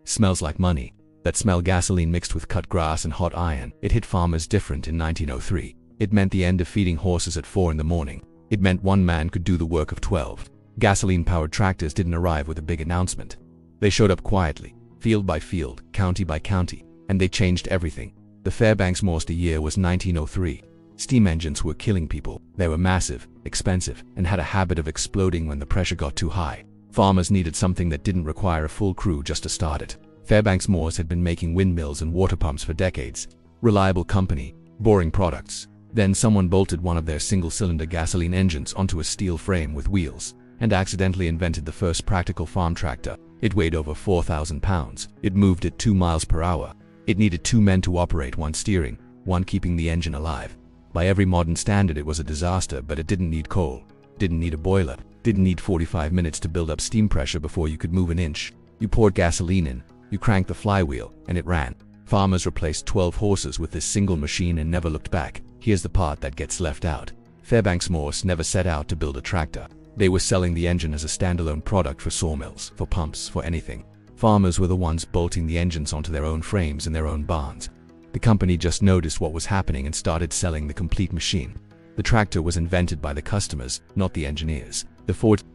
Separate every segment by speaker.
Speaker 1: Smells like money. That smell, gasoline mixed with cut grass and hot iron. It hit farmers different in 1903. It meant the end of feeding horses at 4 in the morning. It meant one man could do the work of 12. Gasoline-powered tractors didn't arrive with a big announcement. They showed up quietly, field by field, county by county, and they changed everything. The Fairbanks-Morse year was 1903. Steam engines were killing people. They were massive, expensive, and had a habit of exploding when the pressure got too high. Farmers needed something that didn't require a full crew just to start it. Fairbanks-Morse had been making windmills and water pumps for decades. Reliable company, boring products. Then someone bolted one of their single-cylinder gasoline engines onto a steel frame with wheels and accidentally invented the first practical farm tractor. It weighed over 4,000 pounds. It moved at 2 miles per hour. It needed 2 men to operate, one steering, one keeping the engine alive. By every modern standard it was a disaster, but it didn't need coal, didn't need a boiler, didn't need 45 minutes to build up steam pressure before you could move an inch. You poured gasoline in, you cranked the flywheel, and it ran. Farmers replaced 12 horses with this single machine and never looked back. Here's the part that gets left out. Fairbanks-Morse never set out to build a tractor. They were selling the engine as a standalone product for sawmills, for pumps, for anything. Farmers were the ones bolting the engines onto their own frames in their own barns. The company just noticed what was happening and started selling the complete machine. The tractor was invented by the customers, not the engineers.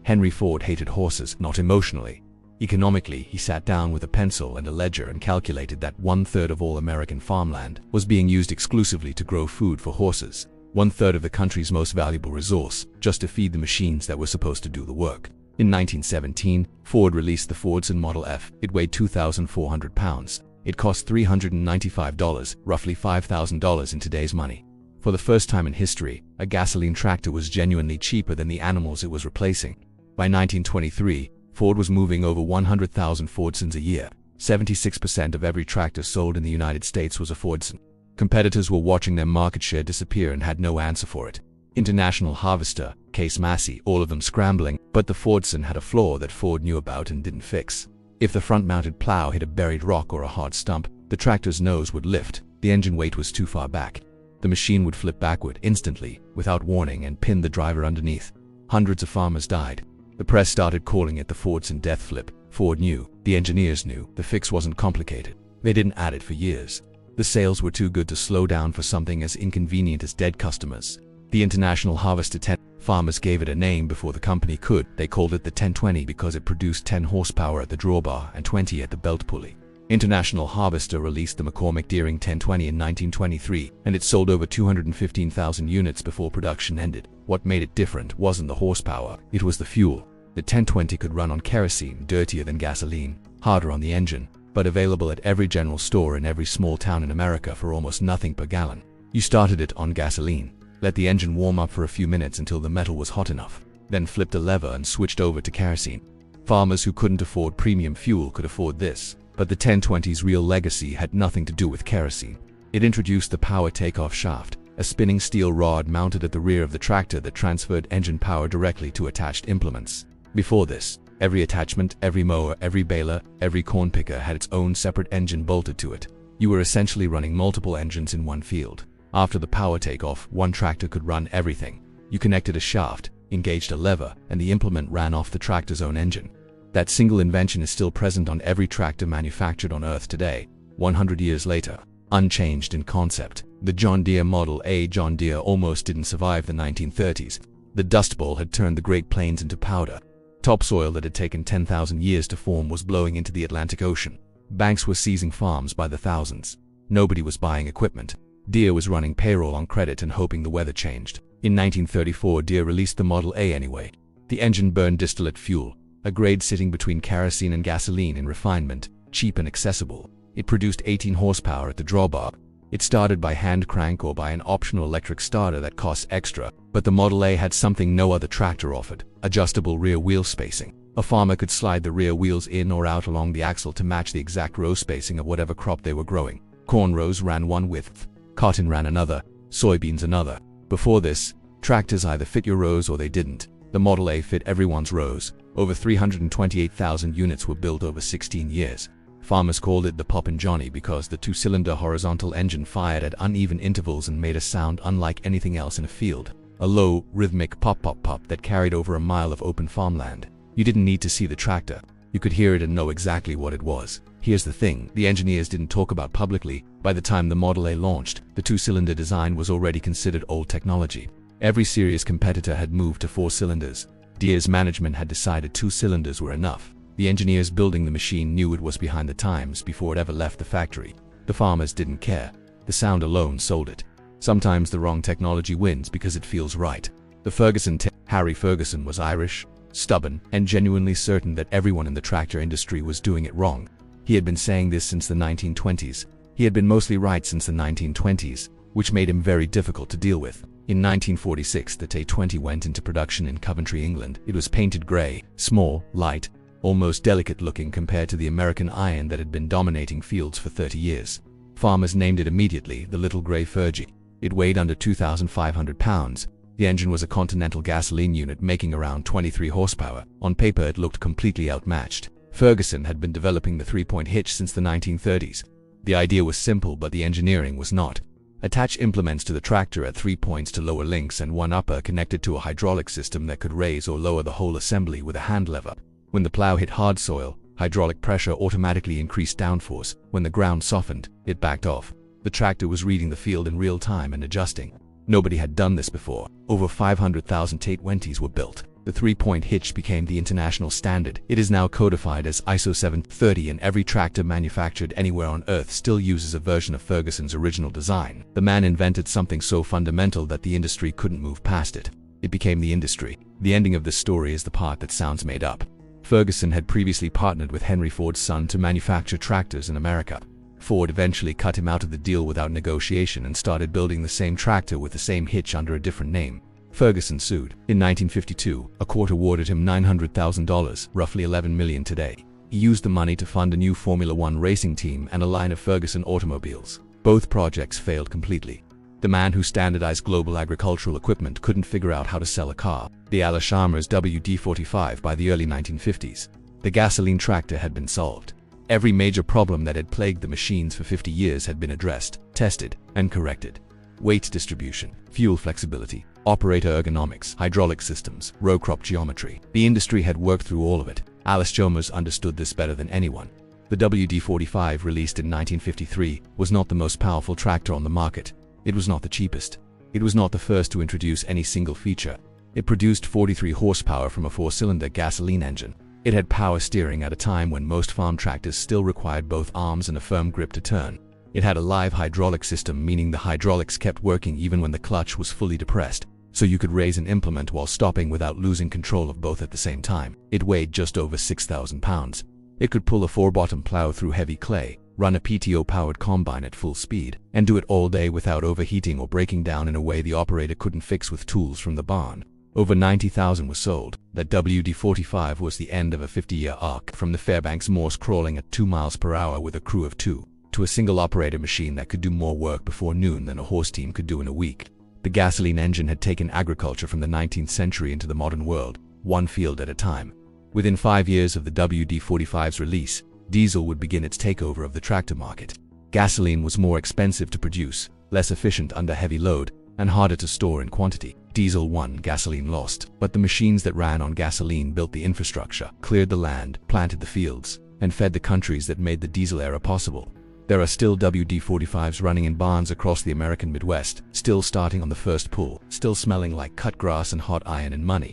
Speaker 1: Henry Ford hated horses, not emotionally. Economically, he sat down with a pencil and a ledger and calculated that 1/3 of all American farmland was being used exclusively to grow food for horses. 1/3 of the country's most valuable resource, just to feed the machines that were supposed to do the work. In 1917, Ford released the Fordson Model F. It weighed 2,400 pounds. It cost $395, roughly $5,000 in today's money. For the first time in history, a gasoline tractor was genuinely cheaper than the animals it was replacing. By 1923, Ford was moving over 100,000 Fordsons a year. 76% of every tractor sold in the United States was a Fordson. Competitors were watching their market share disappear and had no answer for it. International Harvester, Case Massey, all of them scrambling, but the Fordson had a flaw that Ford knew about and didn't fix. If the front-mounted plow hit a buried rock or a hard stump, the tractor's nose would lift. The engine weight was too far back. The machine would flip backward instantly, without warning, and pin the driver underneath. Hundreds of farmers died. The press started calling it the Fordson death flip. Ford knew, the engineers knew, the fix wasn't complicated. They didn't add it for years. The sales were too good to slow down for something as inconvenient as dead customers. The International Harvester 10. Farmers gave it a name before the company could. They called it the 1020 because it produced 10 horsepower at the drawbar and 20 at the belt pulley. International Harvester released the McCormick Deering 1020 in 1923, and it sold over 215,000 units before production ended. What made it different wasn't the horsepower, it was the fuel. The 1020 could run on kerosene, dirtier than gasoline, harder on the engine, but available at every general store in every small town in America for almost nothing per gallon. You started it on gasoline, let the engine warm up for a few minutes until the metal was hot enough, then flipped a lever and switched over to kerosene. Farmers who couldn't afford premium fuel could afford this, but the 1020's real legacy had nothing to do with kerosene. It introduced the power takeoff shaft, a spinning steel rod mounted at the rear of the tractor that transferred engine power directly to attached implements. Before this, every attachment, every mower, every baler, every corn picker had its own separate engine bolted to it. You were essentially running multiple engines in one field. After the power takeoff, one tractor could run everything. You connected a shaft, engaged a lever, and the implement ran off the tractor's own engine. That single invention is still present on every tractor manufactured on Earth today, 100 years later, unchanged in concept. The John Deere Model A. John Deere almost didn't survive the 1930s. The Dust Bowl had turned the Great Plains into powder. Topsoil that had taken 10,000 years to form was blowing into the Atlantic Ocean. Banks were seizing farms by the thousands. Nobody was buying equipment. Deere was running payroll on credit and hoping the weather changed. In 1934, Deere released the Model A anyway. The engine burned distillate fuel, a grade sitting between kerosene and gasoline in refinement, cheap and accessible. It produced 18 horsepower at the drawbar. It started by hand crank or by an optional electric starter that cost extra, but the Model A had something no other tractor offered: adjustable rear wheel spacing. A farmer could slide the rear wheels in or out along the axle to match the exact row spacing of whatever crop they were growing. Corn rows ran one width, cotton ran another, soybeans another. Before this, tractors either fit your rows or they didn't. The Model A fit everyone's rows. Over 328,000 units were built over 16 years. Farmers called it the Poppin' Johnny because the two-cylinder horizontal engine fired at uneven intervals and made a sound unlike anything else in a field. A low, rhythmic pop-pop-pop that carried over a mile of open farmland. You didn't need to see the tractor. You could hear it and know exactly what it was. Here's the thing the engineers didn't talk about publicly. By the time the Model A launched, the two-cylinder design was already considered old technology. Every serious competitor had moved to 4 cylinders. Deere's management had decided 2 cylinders were enough. The engineers building the machine knew it was behind the times before it ever left the factory. The farmers didn't care. The sound alone sold it. Sometimes the wrong technology wins because it feels right. Harry Ferguson was Irish, stubborn, and genuinely certain that everyone in the tractor industry was doing it wrong. He had been saying this since the 1920s. He had been mostly right since the 1920s, which made him very difficult to deal with. In 1946, the T20 went into production in Coventry, England. It was painted grey, small, light, almost delicate-looking compared to the American iron that had been dominating fields for 30 years. Farmers named it immediately the Little Grey Fergie. It weighed under 2,500 pounds. The engine was a Continental gasoline unit making around 23 horsepower. On paper, it looked completely outmatched. Ferguson had been developing the 3-point hitch since the 1930s. The idea was simple, but the engineering was not. Attach implements to the tractor at 3 points to lower links and one upper connected to a hydraulic system that could raise or lower the whole assembly with a hand lever. When the plow hit hard soil, hydraulic pressure automatically increased downforce. When the ground softened, it backed off. The tractor was reading the field in real time and adjusting. Nobody had done this before. Over 500,000 T20s were built. The 3-point hitch became the international standard. It is now codified as ISO 730, and every tractor manufactured anywhere on Earth still uses a version of Ferguson's original design. The man invented something so fundamental that the industry couldn't move past it. It became the industry. The ending of this story is the part that sounds made up. Ferguson had previously partnered with Henry Ford's son to manufacture tractors in America. Ford eventually cut him out of the deal without negotiation and started building the same tractor with the same hitch under a different name. Ferguson sued. In 1952, a court awarded him $900,000, roughly $11 million today. He used the money to fund a new Formula One racing team and a line of Ferguson automobiles. Both projects failed completely. The man who standardized global agricultural equipment couldn't figure out how to sell a car, the Allis-Chalmers WD-45, by the early 1950s. The gasoline tractor had been solved. Every major problem that had plagued the machines for 50 years had been addressed, tested, and corrected. Weight distribution, fuel flexibility, operator ergonomics, hydraulic systems, row crop geometry. The industry had worked through all of it. Allis-Chalmers understood this better than anyone. The WD-45, released in 1953, was not the most powerful tractor on the market. It was not the cheapest. It was not the first to introduce any single feature. It produced 43 horsepower from a 4-cylinder gasoline engine. It had power steering at a time when most farm tractors still required both arms and a firm grip to turn. It had a live hydraulic system, meaning the hydraulics kept working even when the clutch was fully depressed, so you could raise an implement while stopping without losing control of both at the same time. It weighed just over 6,000 pounds. It could pull a 4-bottom plow through heavy clay, run a PTO-powered combine at full speed, and do it all day without overheating or breaking down in a way the operator couldn't fix with tools from the barn. Over 90,000 were sold. That WD-45 was the end of a 50-year arc, from the Fairbanks-Morse crawling at 2 miles per hour with a crew of 2, to a single-operator machine that could do more work before noon than a horse team could do in a week. The gasoline engine had taken agriculture from the 19th century into the modern world, one field at a time. Within 5 years of the WD-45's release, diesel would begin its takeover of the tractor market. Gasoline was more expensive to produce, less efficient under heavy load, and harder to store in quantity. Diesel won, gasoline lost. But the machines that ran on gasoline built the infrastructure, cleared the land, planted the fields, and fed the countries that made the diesel era possible. There are still WD-45s running in barns across the American Midwest, still starting on the first pull, still smelling like cut grass and hot iron and money.